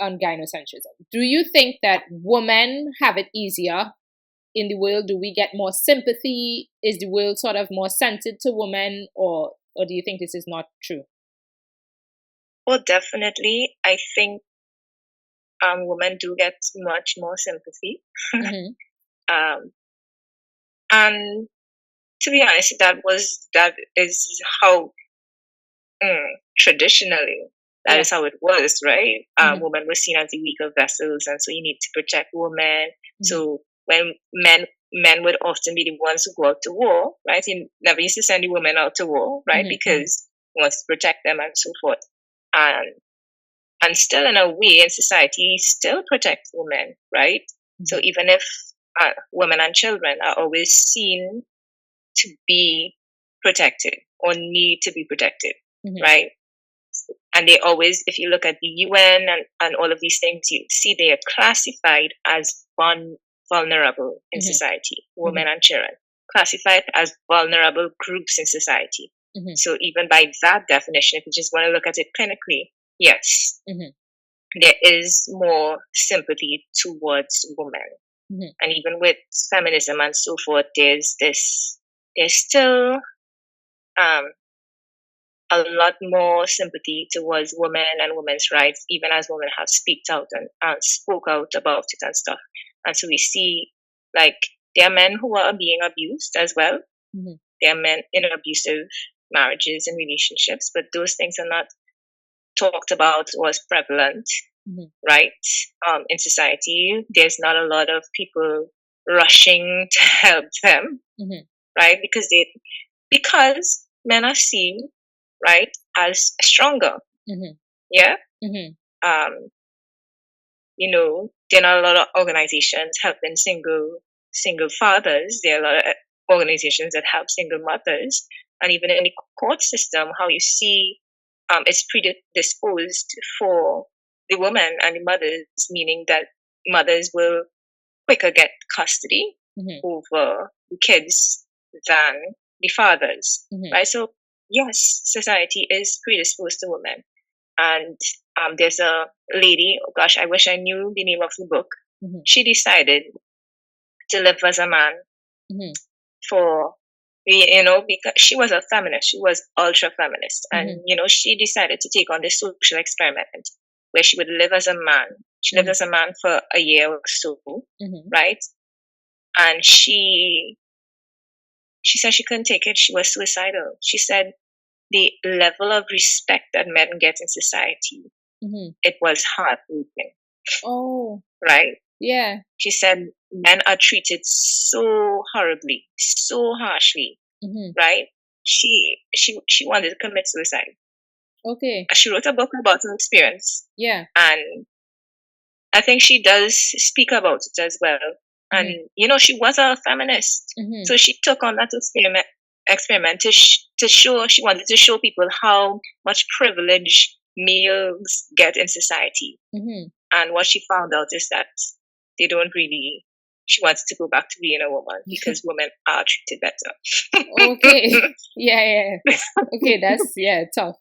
on gynocentrism. Do you think that women have it easier in the world? Do we get more sympathy? Is the world sort of more centered to women, or do you think this is not true? Well, definitely. I think women do get much more sympathy. Mm-hmm. And to be honest, that is how traditionally that is how it was, right? Women were seen as the weaker vessels, and so you need to protect women. So when men would often be the ones who go out to war, right? You never used to send the women out to war, right? Because you want to protect them and so forth. And still, in a way, in society, still protect women, right? So even if women and children are always seen to be protected or need to be protected, right? And they always, if you look at the UN and all of these things, you see they are classified as vulnerable in society, women and children, classified as vulnerable groups in society. So even by that definition, if you just want to look at it clinically, yes, there is more sympathy towards women. And even with feminism and so forth, there's still a lot more sympathy towards women and women's rights, even as women have speaked out and spoke out about it and stuff. And so we see, like, there are men who are being abused as well. There are men in abusive marriages and relationships, but those things are not talked about or as prevalent, right? In society, there's not a lot of people rushing to help them, right? Because men are seen, right, as stronger. Yeah. You know, there are not a lot of organizations helping single fathers. There are a lot of organizations that help single mothers, and even in the court system, how you see it's predisposed for the woman and the mothers, meaning that mothers will quicker get custody over the kids than the fathers, right? So yes, society is predisposed to women. And there's a lady, oh gosh, I wish I knew the name of the book. She decided to live as a man for, because she was a feminist. She was ultra feminist. And, she decided to take on this social experiment where she would live as a man. She lived as a man for a year or so, right? And she said she couldn't take it. She was suicidal. She said the level of respect that men get in society, it was heartbreaking. Oh. Right? Yeah. She said men are treated so horribly, so harshly, right? She wanted to commit suicide. Okay. She wrote a book about her experience. Yeah. And I think she does speak about it as well. And, she was a feminist. So she took on that experiment to show, she wanted to show people how much privilege males get in society. And what she found out is that they don't really, she wants to go back to being a woman because women are treated better. Okay. Yeah. Okay, that's, tough.